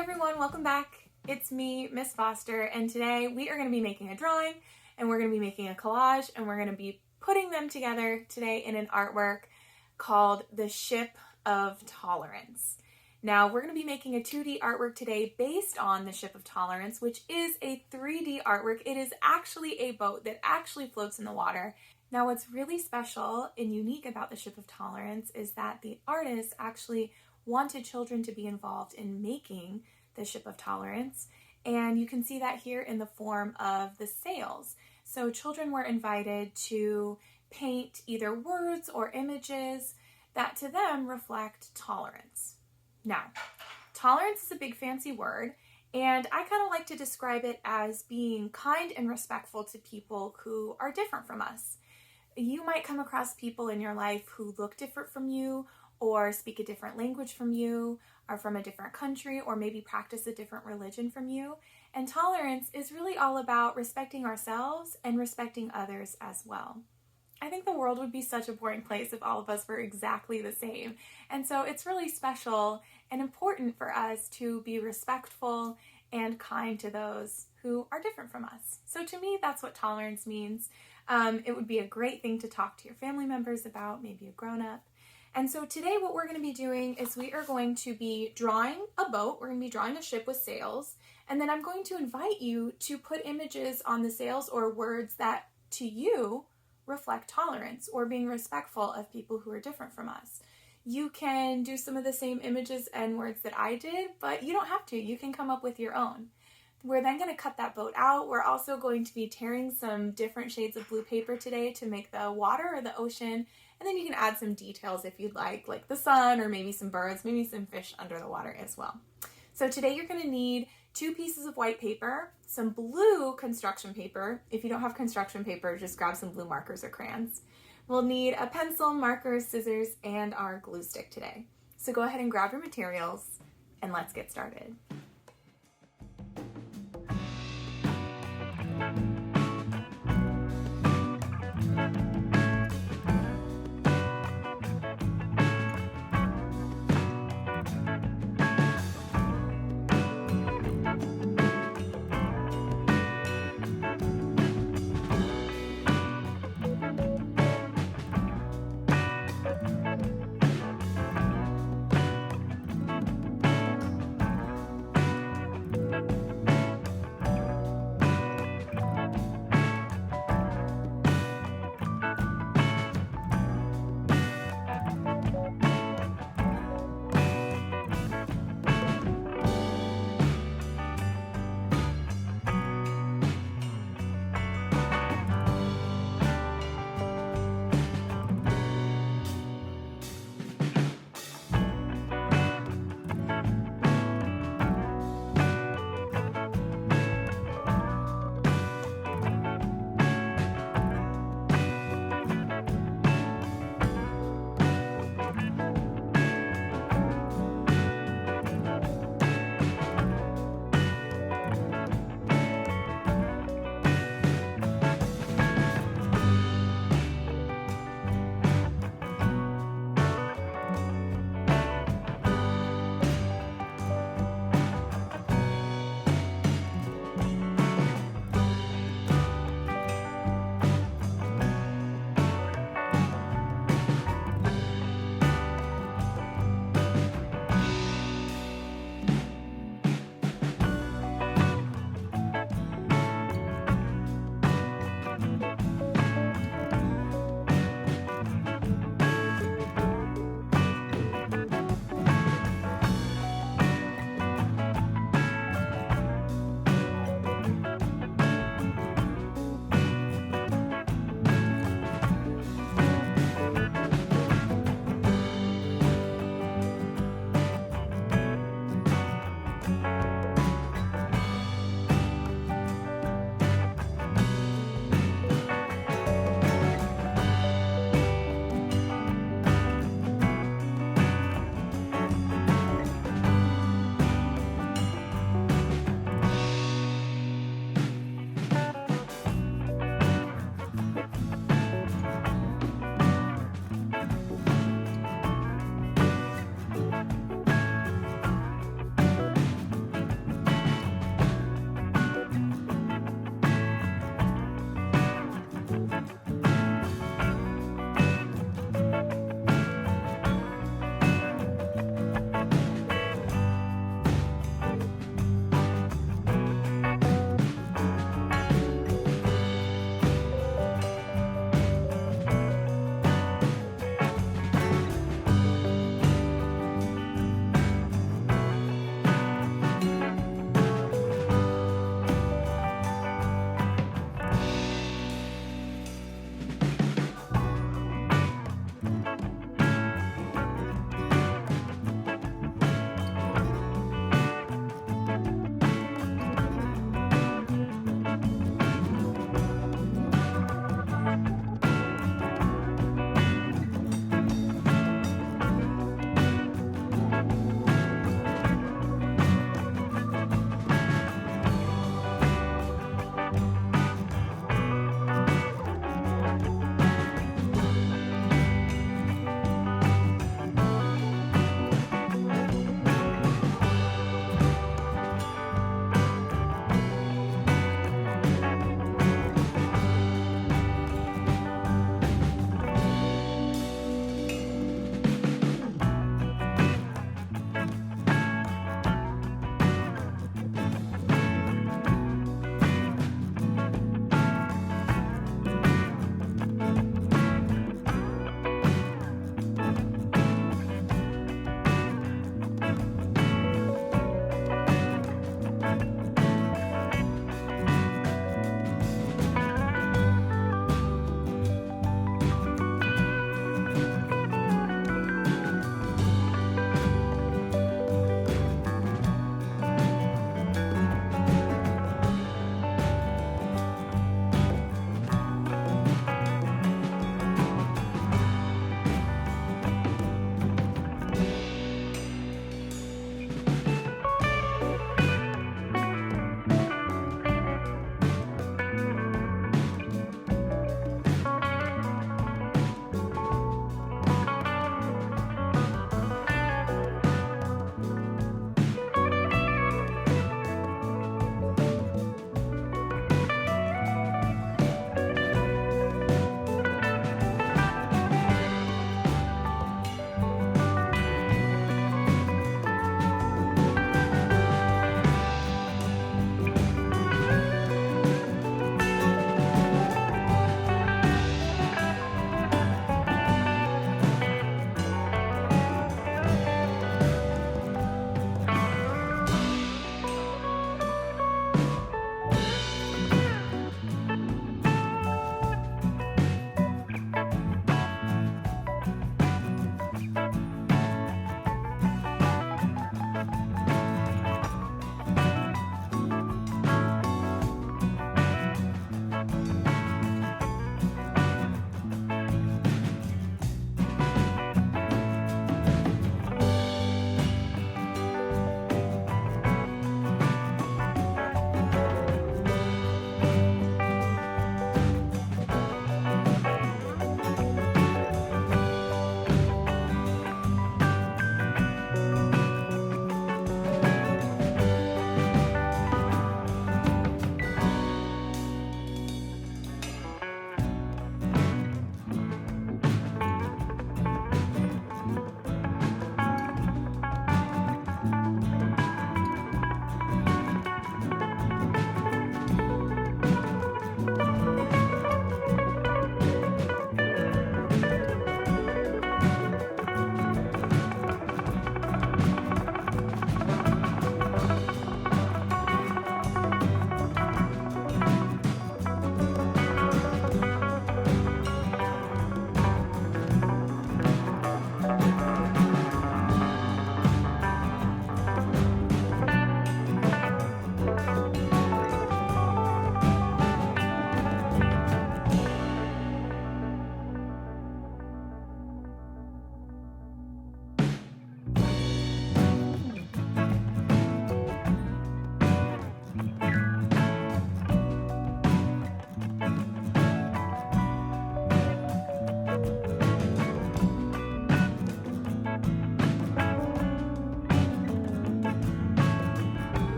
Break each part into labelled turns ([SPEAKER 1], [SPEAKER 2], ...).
[SPEAKER 1] everyone, welcome back. It's me, Miss Foster, and today we are going to be making a drawing and we're going to be making a collage and we're going to be putting them together today in an artwork called The Ship of Tolerance. Now we're going to be making a 2D artwork today based on The Ship of Tolerance, which is a 3D artwork. It is actually a boat that actually floats in the water. Now what's really special and unique about The Ship of Tolerance is that the artist actually wanted children to be involved in making the Ship of Tolerance, and you can see that here in the form of the sails. So children were invited to paint either words or images that to them reflect tolerance. Now, tolerance is a big fancy word, and I kind of like to describe it as being kind and respectful to people who are different from us. You might come across people in your life who look different from you, or speak a different language from you, are from a different country, or maybe practice a different religion from you. And tolerance is really all about respecting ourselves and respecting others as well. I think the world would be such a boring place if all of us were exactly the same. And so it's really special and important for us to be respectful and kind to those who are different from us. So to me, that's what tolerance means. It would be a great thing to talk to your family members about, maybe a grown-up. And so today what we're going to be doing is we are going to be drawing a boat. We're going to be drawing a ship with sails. And then I'm going to invite you to put images on the sails or words that to you reflect tolerance or being respectful of people who are different from us. You can do some of the same images and words that I did, but you don't have to. You can come up with your own. We're then going to cut that boat out. We're also going to be tearing some different shades of blue paper today to make the water or the ocean. And then you can add some details if you'd like the sun or maybe some birds, maybe some fish under the water as well. So today you're going to need 2 pieces of white paper, some blue construction paper. If you don't have construction paper, just grab some blue markers or crayons. We'll need a pencil, markers, scissors, and our glue stick today. So go ahead and grab your materials and let's get started.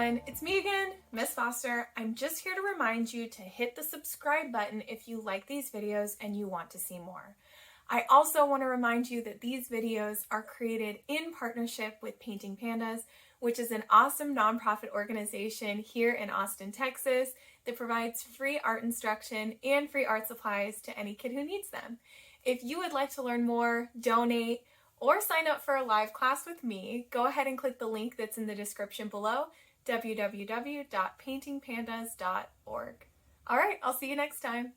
[SPEAKER 1] everyone, it's me again, Miss Foster. I'm just here to remind you to hit the subscribe button if you like these videos and you want to see more. I also want to remind you that these videos are created in partnership with Painting Pandas, which is an awesome nonprofit organization here in Austin, Texas that provides free art instruction and free art supplies to any kid who needs them. If you would like to learn more, donate, or sign up for a live class with me, go ahead and click the link that's in the description below, www.paintingpandas.org. All right, I'll see you next time.